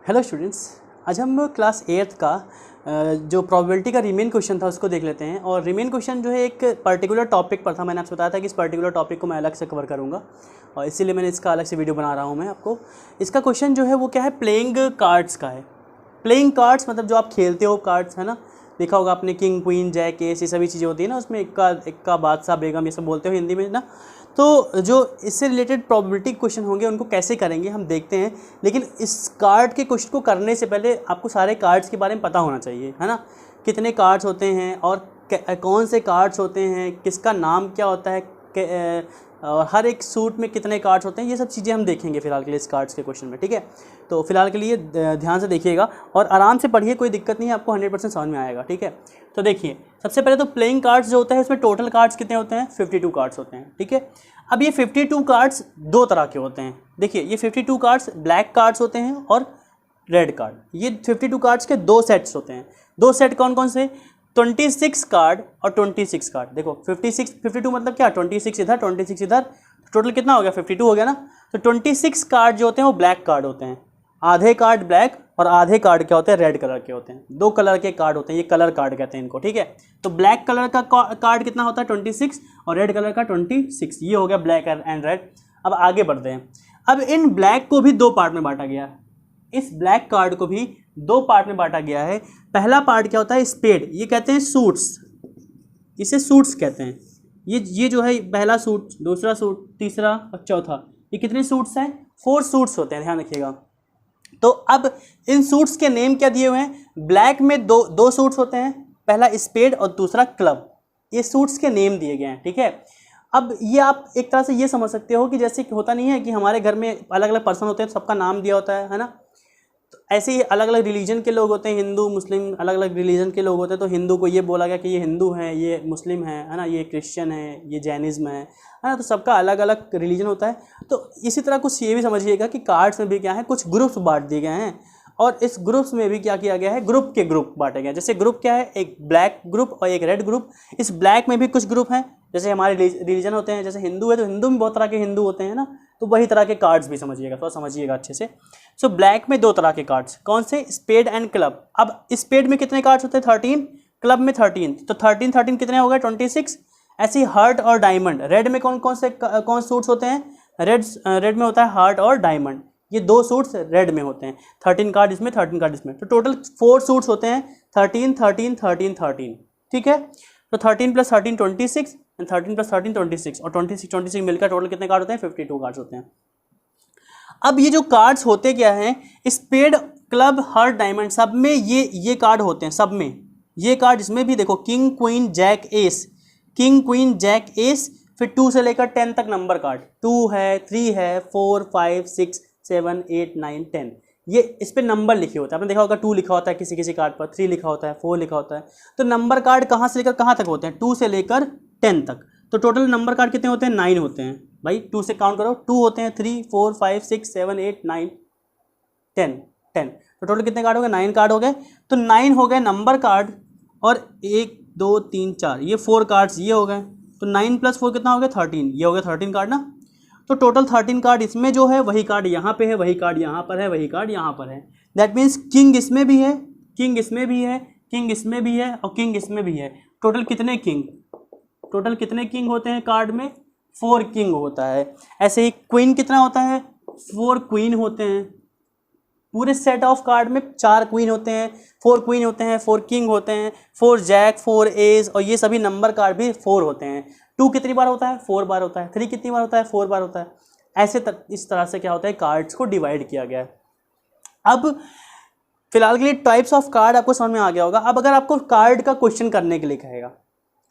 Hello students, आज हम class 8th का जो प्रोबेबिलिटी का रिमेन क्वेश्चन था उसको देख लेते हैं। और रिमेन क्वेश्चन जो है एक पर्टिकुलर टॉपिक पर था। मैंने आपसे बताया था कि इस पर्टिकुलर टॉपिक को मैं अलग से कवर करूंगा और इसीलिए मैंने इसका अलग से वीडियो बना रहा हूं मैं आपको। इसका क्वेश्चन जो है वो क्या है, प्लेइंग कार्ड्स का है। प्लेइंग कार्ड्स मतलब जो आप खेलते हो कार्ड्स, है ना। देखा होगा आपने किंग क्वीन जैक एस, ये सभी चीज़ें होती है ना, उसमें इक्का बादशाह बेगम ये सब बोलते हो हिंदी में ना। तो जो इससे रिलेटेड प्रोबेबिलिटी क्वेश्चन होंगे उनको कैसे करेंगे हम देखते हैं। लेकिन इस कार्ड के क्वेश्चन को करने से पहले आपको सारे कार्ड्स के बारे में पता होना चाहिए, है ना। कितने कार्ड्स होते हैं और कौन से कार्ड्स होते हैं, किसका नाम क्या होता है, और हर एक सूट में कितने कार्ड्स होते हैं, ये सब चीज़ें हम देखेंगे फिलहाल के लिए इस कार्ड्स के क्वेश्चन में। ठीक है, तो फिलहाल के लिए ध्यान से देखिएगा और आराम से पढ़िए, कोई दिक्कत नहीं है, आपको 100% समझ में आएगा। ठीक है, तो देखिए सबसे पहले तो प्लेइंग कार्ड्स जो होता है उसमें टोटल कार्ड्स कितने होते हैं, 52 कार्ड्स होते हैं। ठीक है, अब ये 52 कार्ड्स दो तरह के होते हैं। देखिए ये 52 कार्ड्स ब्लैक कार्ड्स होते हैं और रेड कार्ड। ये 52 कार्ड्स के दो सेट्स होते हैं। दो सेट कौन कौन से, 26 कार्ड और 26 कार्ड। देखो 52 मतलब क्या, 26 इधर 26 इधर, टोटल कितना हो गया, 52 हो गया ना। तो 26 कार्ड जो होते हैं वो ब्लैक कार्ड होते हैं। आधे कार्ड ब्लैक और आधे कार्ड क्या होते हैं, रेड कलर के होते हैं। दो कलर के कार्ड होते हैं, ये कलर कार्ड कहते हैं इनको। ठीक है, तो ब्लैक कलर का कार्ड कितना होता है, 26, और रेड कलर का 26। ये हो गया ब्लैक एंड रेड। अब आगे बढ़ते हैं। अब इन ब्लैक को भी दो पार्ट में बांटा गया है। इस ब्लैक कार्ड को भी दो पार्ट में बांटा गया है। पहला पार्ट क्या होता है, स्पेड, ये कहते हैं सूट्स, इसे सूट्स कहते हैं। ये जो है पहला सूट, दूसरा सूट, तीसरा और चौथा, ये कितने सूट्स हैं, 4 सूट्स होते हैं, ध्यान रखिएगा। तो अब इन सूट्स के नेम क्या दिए हुए हैं, ब्लैक में दो सूट्स होते हैं, पहला स्पेड और दूसरा क्लब, ये सूट्स के नेम दिए गए हैं। ठीक है, अब ये आप एक तरह से ये समझ सकते हो कि जैसे होता नहीं है कि हमारे घर में अलग अलग पर्सन होते हैं, सबका नाम दिया होता है ना। तो ऐसे ही अलग अलग रिलीजन के लोग होते हैं, हिंदू मुस्लिम अलग अलग रिलीजन के लोग होते हैं। तो हिंदू को ये बोला गया कि ये हिंदू है, ये मुस्लिम है ना, ये क्रिश्चियन है, ये जैनिज्म है ना। तो सबका अलग अलग रिलीजन होता है। तो इसी तरह कुछ ये भी समझिएगा कि कार्ड्स में भी क्या है, कुछ ग्रुप्स बांट दिए गए हैं और इस ग्रुप्स में भी क्या किया गया है, ग्रुप के ग्रुप बांटे गए हैं। जैसे ग्रुप क्या है, एक ब्लैक ग्रुप और एक रेड ग्रुप। इस ब्लैक में भी कुछ ग्रुप हैं, जैसे हमारे रिलीजन होते हैं, जैसे हिंदू है तो हिंदू में बहुत तरह के हिंदू होते हैं ना। तो वही तरह के कार्ड्स भी समझिएगा, थोड़ा समझिएगा अच्छे से। सो ब्लैक में दो तरह के कार्ड्स, कौन से, स्पेड एंड क्लब। अब स्पेड में कितने कार्ड्स होते हैं, 13, क्लब में 13। तो 13 कितने हो गए, 26। ऐसे ही हार्ट और डायमंड, रेड में कौन सूट्स होते हैं, रेड में होता है हार्ट और डायमंड। ये दो सूट्स रेड में होते हैं, 13 कार्ड इसमें, 13 कार्ड इसमें। तो टोटल 4 सूट्स होते हैं, 13 13 13 13। ठीक है, तो 13 + 13 26 एंड 13 + 13 26 और 26 मिलकर टोटल कितने कार्ड होते हैं, 52 कार्ड्स होते हैं। अब ये जो कार्ड्स होते क्या हैं, स्पेड क्लब हार्ट डायमंड, सब में ये कार्ड होते हैं, सब में ये कार्ड। इसमें भी देखो king queen jack ace, king queen jack ace, फिर 2 से लेकर 10 तक नंबर कार्ड, 2 है, 3 है, 4 5 6 7 8 9 10। ये इस पे नंबर लिखे होते हैं, आपने देखा होगा 2 लिखा होता है किसी किसी कार्ड पर, 3 लिखा होता है, 4 लिखा होता है। तो नंबर कार्ड कहाँ से लेकर कहाँ तक होते हैं, 2 से लेकर 10 तक। तो टोटल नंबर कार्ड कितने होते हैं, 9 होते हैं भाई। 2 से काउंट करो, 2 होते हैं, 3 4 5 6 7 8 9 10 10। तो टोटल कितने कार्ड हो गए, 9 कार्ड हो गए। तो 9 हो गए नंबर कार्ड और 1 2 3 4 ये 4 कार्ड्स ये हो गए। तो 9 + 4 कितना हो गया, 13। ये हो गया 13 कार्ड ना। तो टोटल 13 कार्ड इसमें जो है, वही कार्ड यहाँ पे है, वही कार्ड यहाँ पर है, वही कार्ड यहाँ पर है। दैट मीन्स किंग इसमें भी है, किंग इसमें भी है, किंग इसमें भी है और किंग इसमें भी है। टोटल कितने किंग, टोटल कितने किंग होते हैं कार्ड में, 4 किंग होता है। ऐसे ही क्वीन कितना होता है, 4 क्वीन होते हैं। पूरे सेट ऑफ कार्ड में 4 क्वीन होते हैं, 4 क्वीन होते हैं, 4 किंग होते हैं, 4 जैक, 4 एस, और ये सभी नंबर कार्ड भी 4 होते हैं। 2 कितनी बार होता है, 4 बार होता है। 3 कितनी बार होता है, 4 बार होता है। ऐसे इस तरह से क्या होता है, कार्ड्स को डिवाइड किया गया है। अब फिलहाल के लिए टाइप्स ऑफ कार्ड आपको समझ में आ गया होगा। अब अगर आपको कार्ड का क्वेश्चन करने के लिए कहेगा,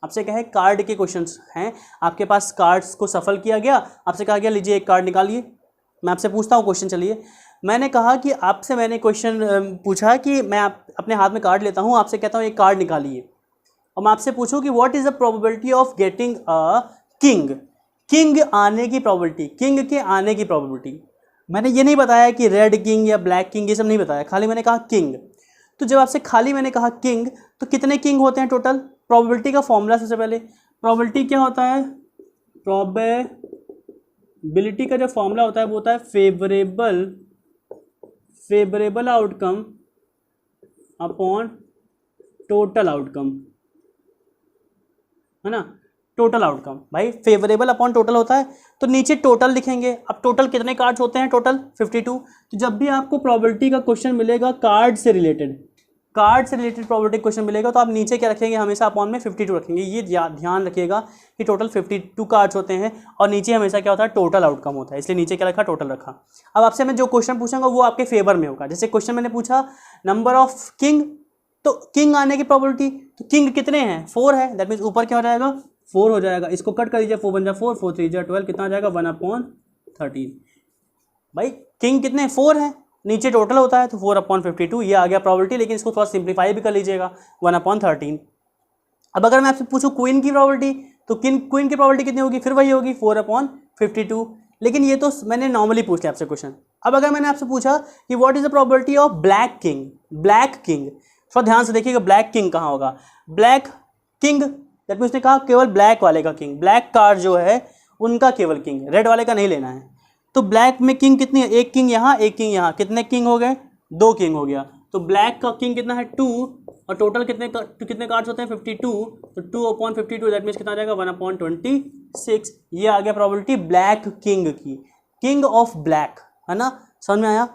आपसे कहे कार्ड के क्वेश्चंस हैं, आपके पास कार्ड्स को सफल किया गया, आपसे कहा गया लीजिए एक कार्ड निकालिए। मैं आपसे पूछता हूँ क्वेश्चन, चलिए। मैंने कहा कि आपसे मैंने क्वेश्चन पूछा कि मैं अपने हाथ में कार्ड लेता हूँ, आपसे कहता हूँ एक कार्ड निकालिए, और मैं आपसे पूछूँ कि what is the probability of getting a king, king आने की प्रोबेबिलिटी, किंग के आने की प्रोबेबिलिटी। मैंने ये नहीं बताया कि रेड किंग या ब्लैक किंग, ये सब नहीं बताया, खाली मैंने कहा किंग। तो जब आपसे खाली मैंने कहा किंग, तो कितने किंग होते हैं टोटल। प्रोबेबिलिटी का फॉर्मूला, सबसे पहले प्रोबेबिलिटी क्या होता है, प्रोबेबिलिटी का जो फॉर्मूला होता है वो होता है favourable favourable outcome upon total outcome, है ना, टोटल आउटकम। भाई फेवरेबल अपॉन टोटल होता है तो नीचे टोटल लिखेंगे। अब टोटल कितने कार्ड्स होते हैं? टोटल 52। तो जब भी आपको प्रोबेबिलिटी का क्वेश्चन मिलेगा कार्ड से रिलेटेड प्रोबेबिलिटी क्वेश्चन मिलेगा, तो आप नीचे क्या रखेंगे? हमेशा अपॉन में 52 रखेंगे। ये ध्यान रखिएगा कि टोटल 52 कार्ड्स होते हैं और नीचे हमेशा क्या होता है? टोटल आउटकम होता है, इसलिए नीचे क्या रखा? टोटल रखा। अब आपसे मैं जो क्वेश्चन पूछूंगा वो आपके फेवर में होगा। जैसे क्वेश्चन मैंने पूछा नंबर ऑफ किंग, तो किंग आने की प्रोबेबिलिटी, तो किंग कितने हैं? 4 है, दैट मीन्स ऊपर क्या हो जाएगा? 4 हो जाएगा। इसको कट कर दीजिए, 4 बन जाए 4, 4 3 जा 12, कितना आ जाएगा? 1/13। भाई किंग कितने? 4 है, नीचे टोटल होता है तो 4/52, ये आ गया प्रोबेबिलिटी। लेकिन इसको थोड़ा सिंप्लीफाई भी कर लीजिएगा, 1/13। अब अगर मैं आपसे पूछूं क्वीन की प्रोबेबिलिटी, तो क्वीन की प्रोबेबिलिटी कितनी होगी? फिर वही होगी 4/52। लेकिन ये तो मैंने नॉर्मली पूछ लिया आपसे क्वेश्चन। अब अगर मैंने आपसे पूछा कि what is the probability of black king, थोड़ा ध्यान से देखिएगा, ब्लैक किंग कहाँ होगा? ब्लैक किंग दैट मीन्स उसने कहा केवल ब्लैक वाले का किंग, ब्लैक कार्ड जो है उनका केवल किंग, रेड वाले का नहीं लेना है। तो ब्लैक में किंग कितनी है? एक किंग यहाँ, एक किंग यहाँ, कितने किंग हो गए? 2 किंग हो गया। तो ब्लैक का किंग कितना है? 2, और टोटल कितने कार्ड्स होते हैं? 52। तो 2/52 दैट मीन्स कितना आ जाएगा? 1/26। ये आ गया प्रोबेबिलिटी ब्लैक किंग की, किंग ऑफ ब्लैक, है ना? समझ में आया?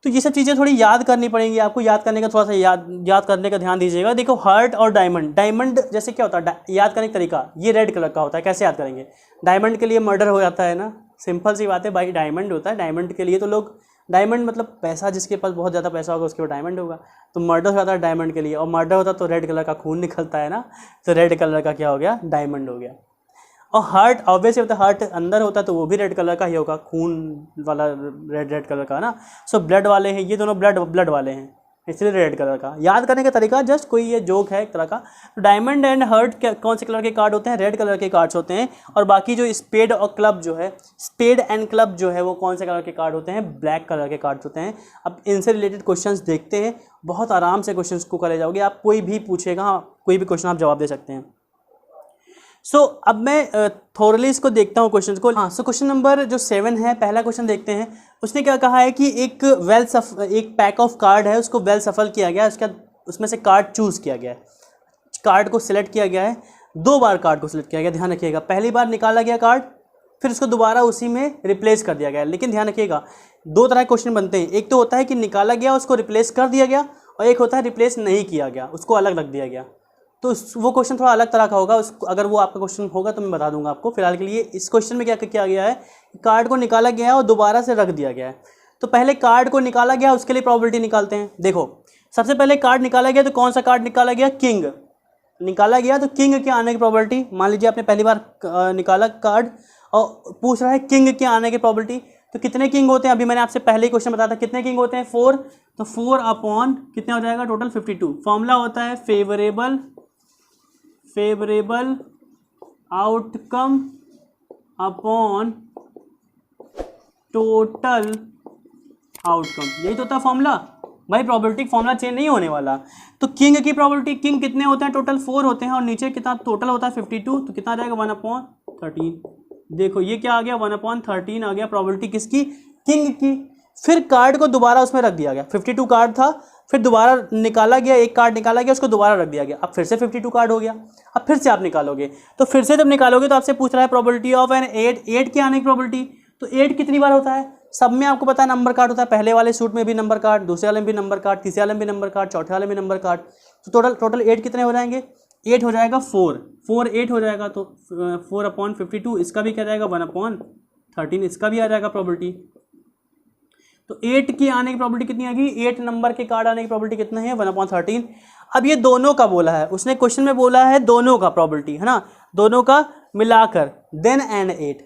तो ये सब चीज़ें थोड़ी याद करनी पड़ेंगी आपको। याद करने का थोड़ा सा याद करने का ध्यान दीजिएगा। देखो हार्ट और डायमंड जैसे क्या होता है? याद करने का तरीका, ये रेड कलर का होता है। कैसे याद करेंगे? डायमंड के लिए मर्डर हो जाता है ना, सिंपल सी बात है भाई, डायमंड होता है। डायमंड के लिए तो लोग, डायमंड मतलब पैसा, जिसके पास बहुत ज़्यादा पैसा होगा उसके पास डायमंड होगा। तो मर्डर हो जाता है डायमंड के लिए, और मर्डर होता तो रेड कलर का खून निकलता है ना, तो रेड कलर का क्या हो गया? डायमंड हो गया। और हार्ट ऑब्वियसली होता है, हार्ट अंदर होता है तो वो भी रेड कलर का ही होगा, खून वाला रेड कलर का ना। सो ब्लड वाले हैं ये दोनों, ब्लड वाले हैं, इसलिए रेड कलर का। याद करने का तरीका जस्ट कोई ये जोक है एक तरह का। तो डायमंड एंड हार्ट कौन से कलर के कार्ड होते हैं? रेड कलर के कार्ड्स होते हैं। और बाकी जो स्पेड और क्लब जो है, स्पेड एंड क्लब जो है, वो कौन से कलर के कार्ड होते हैं? ब्लैक कलर के कार्ड्स होते हैं। अब इनसे रिलेटेड क्वेश्चंस देखते हैं, बहुत आराम से क्वेश्चंस को करे जाओगे आप, कोई भी पूछेगा कोई भी क्वेश्चन आप जवाब दे सकते हैं। अब मैं थोरली इसको देखता हूँ क्वेश्चन को। हाँ, क्वेश्चन नंबर जो 7 है, पहला क्वेश्चन देखते हैं। उसने क्या कहा है कि एक पैक ऑफ कार्ड है, उसको वेल सफल किया गया, उसमें से कार्ड चूज़ किया गया है, कार्ड को सिलेक्ट किया गया है। 2 बार कार्ड को सिलेक्ट किया गया, ध्यान रखिएगा। पहली बार निकाला गया कार्ड, फिर उसको दोबारा उसी में रिप्लेस कर दिया गया। लेकिन ध्यान रखिएगा 2 तरह के क्वेश्चन बनते हैं। एक तो होता है कि निकाला गया उसको रिप्लेस कर दिया गया, और एक होता है रिप्लेस नहीं किया गया, उसको अलग रख दिया गया। तो वो क्वेश्चन थोड़ा अलग तरह का होगा। उसको अगर वो आपका क्वेश्चन होगा तो मैं बता दूंगा आपको। फिलहाल के लिए इस क्वेश्चन में क्या किया गया है, कार्ड को निकाला गया है और दोबारा से रख दिया गया है। तो पहले कार्ड को निकाला गया, उसके लिए प्रोबेबिलिटी निकालते हैं। देखो सबसे पहले कार्ड निकाला गया, तो कौन सा कार्ड निकाला गया? किंग निकाला गया। तो किंग के आने की प्रोबेबिलिटी, मान लीजिए आपने पहली बार निकाला कार्ड और पूछ रहा है किंग के आने की प्रोबेबिलिटी, तो कितने किंग होते हैं? अभी मैंने आपसे पहले ही क्वेश्चन बताया था, कितने किंग होते हैं? 4। तो 4 अपॉन कितने हो जाएगा? टोटल 52। फॉर्मूला होता है favourable outcome upon total outcome, यही तो होता है फॉर्मूला भाई। प्रोबेबिलिटी फॉर्मूला चेंज नहीं होने वाला। तो किंग की प्रोबेबिलिटी, किंग कितने होते हैं? टोटल 4 होते हैं, और नीचे कितना टोटल होता है? 52। तो कितना आ जाएगा? 1/13। देखो ये क्या आ गया? 1/13 आ गया प्रोबेबिलिटी किसकी? किंग की। फिर कार्ड को दोबारा उसमें रख दिया गया। 52 कार्ड था, फिर दोबारा निकाला गया, एक कार्ड निकाला गया, उसको दोबारा रख दिया गया। अब फिर से 52 कार्ड हो गया। अब फिर से आप निकालोगे, तो फिर से जब निकालोगे तो आपसे पूछ रहा है प्रोबेबिलिटी ऑफ एन 8 के आने की प्रोबेबिलिटी। तो 8 कितनी बार होता है? सब में आपको पता है नंबर कार्ड होता है। पहले वाले सूट में भी नंबर कार्ड, दूसरे वाले में भी नंबर कार्ड, तीसरे वाले में भी नंबर कार्ड, चौथे वाले में नंबर कार्ड। तो टोटल 8 कितने हो जाएंगे? 8 हो जाएगा 4 8 हो जाएगा। तो 4/52 इसका भी क्या जाएगा? 1/13 इसका भी आ जाएगा प्रोबेबिलिटी। तो 8 की आने की प्रोबेबिलिटी कितनी आ गई? 8 नंबर के कार्ड आने की प्रोबेबिलिटी कितना है? 1/13। अब ये दोनों का बोला है उसने, क्वेश्चन में बोला है दोनों का प्रोबेबिलिटी, है ना, दोनों का मिलाकर। Then and 8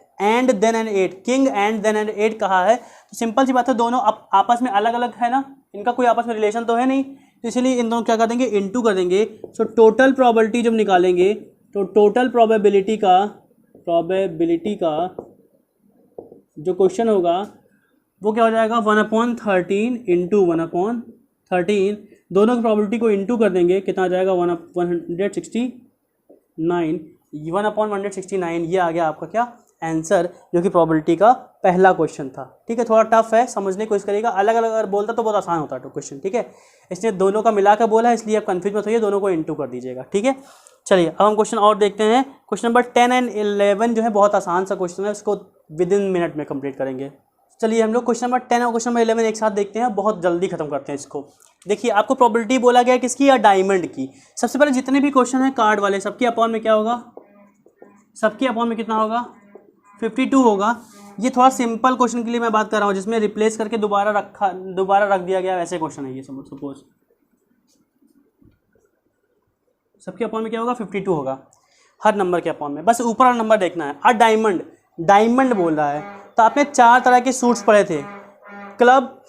king and then and 8 कहा है। तो सिंपल सी बात है, दोनों आपस में अलग अलग है ना, इनका कोई आपस में रिलेशन तो है नहीं, तो इसलिए इन दोनों क्या कर देंगे? इनटू कर देंगे। सो टोटल प्रोबेबिलिटी जब निकालेंगे तो टोटल प्रोबेबिलिटी का जो क्वेश्चन होगा वो क्या हो जाएगा? 1/13 इंटू 1/13, दोनों की प्रोबेबिलिटी को इंटू कर देंगे, कितना आ जाएगा? 169। 1/169 ये आ गया आपका क्या? आंसर, जो कि प्रोबेबिलिटी का पहला क्वेश्चन था। ठीक है, थोड़ा टफ है, समझने की कोशिश करिएगा। अलग अलग अगर बोलता तो बहुत आसान होता तो क्वेश्चन। ठीक है, इसलिए दोनों का मिलाकर बोला है, इसलिए आप कंफ्यूज मत होइए, दोनों को इंटू कर दीजिएगा। ठीक है, चलिए अब हम क्वेश्चन और देखते हैं। क्वेश्चन नंबर 10 एंड 11 जो है बहुत आसान सा क्वेश्चन है, उसको विद इन मिनट में कंप्लीट करेंगे। चलिए हम लोग क्वेश्चन नंबर 10 और क्वेश्चन नंबर 11 एक साथ देखते हैं, बहुत जल्दी खत्म करते हैं इसको। देखिए आपको प्रोबेबिलिटी बोला गया है किसकी, या डायमंड की। सबसे पहले जितने भी क्वेश्चन हैं कार्ड वाले, सबके अपॉन में क्या होगा, सबके अपॉन में कितना होगा, 52 होगा। ये थोड़ा सिंपल क्वेश्चन के लिए मैं बात कर रहा हूँ, जिसमें रिप्लेस करके दोबारा रख दिया गया, वैसे क्वेश्चन है ये। सपोज सबके अपॉन में क्या होगा, 52 होगा हर नंबर के अपॉन में। बस ऊपर वाला नंबर देखना है। और डायमंड बोल रहा है, तो आपने 4 तरह के सूट्स पढ़े थे, क्लब,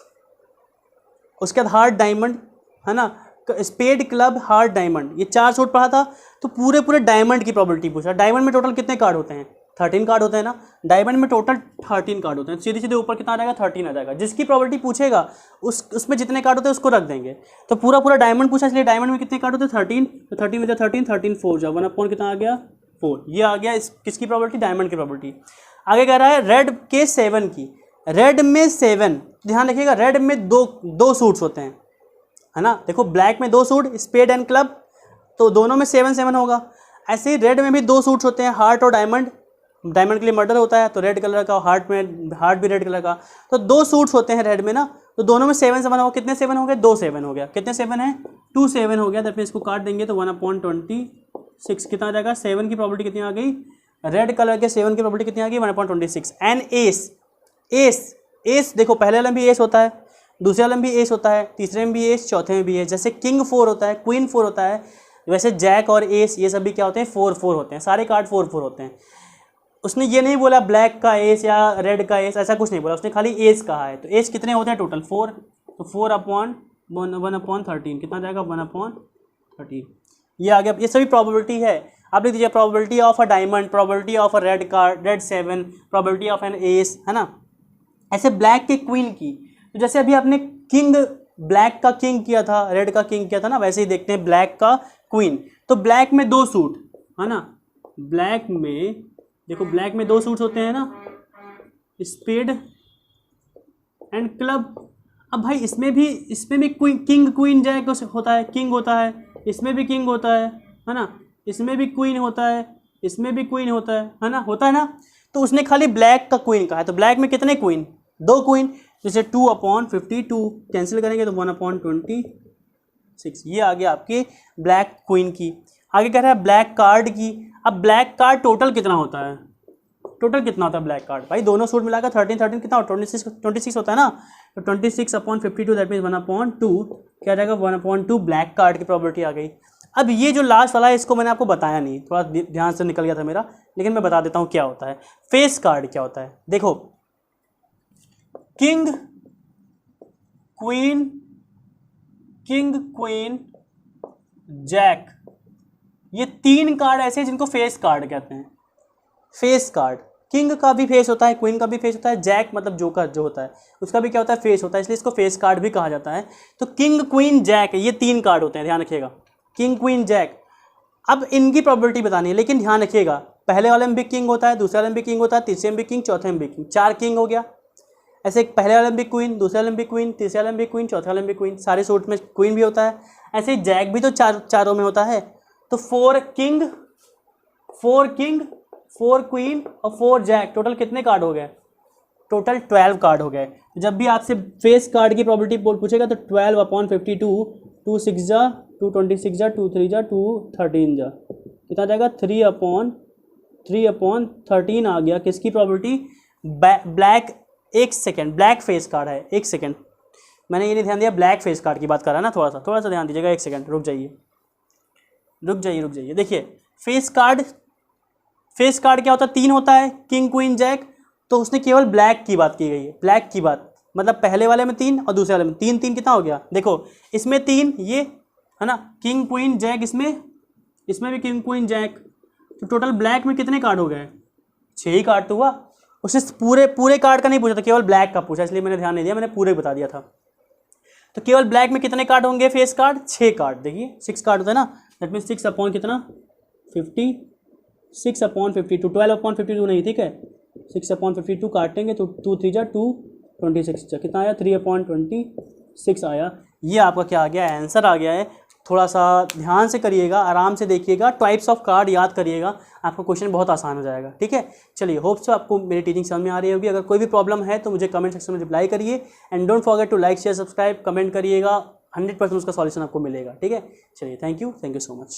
उसके बाद हार्ट डायमंड, है ना, स्पेड, क्लब, हार्ट, डायमंड, ये 4 सूट पढ़ा था। तो पूरे डायमंड की प्रोबेबिलिटी पूछा। डायमंड में टोटल कितने कार्ड होते हैं, 13 कार्ड होते हैं ना। डायमंड में टोटल 13 कार्ड होते हैं। सीधे सीधे ऊपर कितना आ जाएगा, 13 आ जाएगा। जिसकी प्रोबेबिलिटी पूछेगा उसमें जितने कार्ड होते हैं उसको रख देंगे। तो पूरा डायमंड पूछा, इसलिए डायमंड में कितने कार्ड होते हैं, 13। तो 13 में 13 4 जा 1 अपॉन कितना आ गया, 4। ये आ गया किसकी प्रोबेबिलिटी, डायमंड की प्रोबेबिलिटी। आगे कह रहा है रेड के 7 की। रेड में 7, ध्यान रखिएगा, रेड में दो सूट्स होते हैं, है ना। देखो ब्लैक में 2 सूट, स्पेड एंड क्लब, तो दोनों में 7 होगा। ऐसे ही रेड में भी 2 सूट्स होते हैं, हार्ट और डायमंड। डायमंड के लिए मर्डर होता है, तो रेड कलर का, हार्ट भी रेड कलर का। तो 2 सूट्स होते हैं रेड में ना, तो दोनों में 7 होगा। कितने 7 हो गए, 2 7 हो गया। कितने 7 है, 2 7 हो गया। तो इसको काट देंगे तो 1/26 कितना आ जाएगा। 7 की प्रोबेबिलिटी कितनी आ गई, रेड कलर के 7 की प्रोबेबिलिटी कितनी आ गई, 1/26। एंड एस देखो, पहले वाले में भी एस होता है, दूसरे वाले में भी एस होता है, तीसरे में भी एस, चौथे में भी एस। जैसे किंग 4 होता है, क्वीन 4 होता है, वैसे जैक और एस ये सब भी क्या होते हैं, 4 होते हैं। सारे कार्ड 4 होते हैं। उसने ये नहीं बोला ब्लैक का एस या रेड का एस, ऐसा कुछ नहीं बोला, उसने खाली एस कहा है। तो एस कितने होते हैं टोटल, 4। तो 4/1/13 कितना जाएगा, 1/13। ये आ गया। ये सभी प्रोबेबिलिटी है। आप लिख दीजिए probability of a diamond, probability of a red card, red 7, probability of an ace, है ना। ऐसे ब्लैक के क्वीन की, तो जैसे अभी आपने किंग, ब्लैक का किंग किया था, रेड का किंग किया था ना, वैसे ही देखते हैं ब्लैक का क्वीन। तो ब्लैक में 2 सूट, है ना, ब्लैक में देखो, ब्लैक में 2 सूट्स होते हैं ना, स्पेड एंड क्लब। अब भाई इसमें भी किंग क्वीन जैक होता है, किंग होता है, इसमें भी किंग होता है ना, इसमें भी क्वीन होता है, इसमें भी क्वीन होता है ना, होता है ना। तो उसने खाली ब्लैक का क्वीन कहा है। तो ब्लैक में कितने क्वीन, 2 क्वीन, जैसे 2/52 कैंसिल करेंगे तो 1/26। ये आ गया आपके ब्लैक क्वीन की। आगे कह रहा है ब्लैक कार्ड की। अब ब्लैक कार्ड टोटल कितना होता है, टोटल कितना होता है ब्लैक कार्ड, भाई दोनों सूट मिलाकर 13 कितना, 26 होता है ना। तो 26/52 दैट मीन्स 1/2 क्या जाएगा, 1/2 ब्लैक कार्ड की प्रोबेबिलिटी आ गई। अब ये जो लास्ट वाला है इसको मैंने आपको बताया नहीं, थोड़ा ध्यान से निकल गया था मेरा, लेकिन मैं बता देता हूँ क्या होता है। फेस कार्ड क्या होता है, देखो किंग क्वीन जैक, ये 3 कार्ड ऐसे हैं जिनको फेस कार्ड कहते हैं। फेस कार्ड, किंग का भी फेस होता है, क्वीन का भी फेस होता है, जैक मतलब जोकर जो होता है उसका भी क्या होता है, फेस होता है, इसलिए इसको फेस कार्ड भी कहा जाता है। तो किंग क्वीन जैक ये 3 कार्ड होते हैं, ध्यान रखिएगा, किंग क्वीन जैक। अब इनकी प्रोबेबिलिटी बतानी है, लेकिन ध्यान रखिएगा पहले वाले में भी किंग होता है, दूसरे वाले में भी किंग होता है, तीसरे में भी किंग, चौथे में भी किंग, 4 किंग हो गया। ऐसे पहले वाले में भी क्वीन, दूसरे वाले में भी क्वीन, तीसरे वाले में भी क्वीन, चौथे वाले में भी क्वीन, सारे सूट में क्वीन भी होता है। ऐसे ही जैक भी तो चारों में होता है। तो 4 किंग 4 क्वीन और 4 जैक, टोटल कितने कार्ड हो गए, टोटल 12 कार्ड हो गए। जब भी आपसे फेस कार्ड की प्रोबेबिलिटी पूछेगा तो 12/52, 2 6 जा 2 26 जा 2 3 जा 2 13 जा कितना जाएगा, 3/13 आ गया। किसकी प्रोबेबिलिटी, ब्लैक, एक सेकेंड, ब्लैक फेस कार्ड है, एक सेकेंड, मैंने ये नहीं ध्यान दिया, ब्लैक फेस कार्ड की बात कर रहा है ना, थोड़ा सा ध्यान दीजिएगा, एक सेकेंड रुक जाइए। देखिए फेस कार्ड क्या होता है, 3 होता है, किंग क्वीन जैक। तो उसने केवल ब्लैक की बात की गई है, ब्लैक की बात, मतलब पहले वाले में 3 और दूसरे वाले में 3 3 कितना हो गया, देखो इसमें 3, ये है ना, किंग क्वीन जैक, इसमें भी किंग क्वीन जैक। तो टोटल ब्लैक में कितने कार्ड हो गए, 6 ही कार्ड तो हुआ। उसने पूरे कार्ड का नहीं पूछा था, केवल ब्लैक का पूछा, इसलिए मैंने ध्यान नहीं दिया, मैंने पूरे बता दिया था। तो केवल ब्लैक में कितने कार्ड होंगे, फेस कार्ड 6 कार्ड, देखिए 6 कार्ड होता है ना, दैट मीन्स 6 अपॉन कितना 50, 6/52, 12/52 नहीं, ठीक है, 6/52 काटेंगे तो 2 3 जा 2 26 कितना आया 3/26 आया। ये आपका क्या आ गया, आंसर आ गया है। थोड़ा सा ध्यान से करिएगा, आराम से देखिएगा, टाइप्स ऑफ कार्ड याद करिएगा, आपका क्वेश्चन बहुत आसान हो जाएगा। ठीक है, चलिए होप सो आपको मेरी टीचिंग समझ में आ रही होगी। अगर कोई भी प्रॉब्लम है तो मुझे कमेंट सेक्शन में रिप्लाई करिए and don't forget to like share subscribe, comment करिएगा, 100% उसका सॉल्यूशन आपको मिलेगा। ठीक है, चलिए थैंक यू सो मच।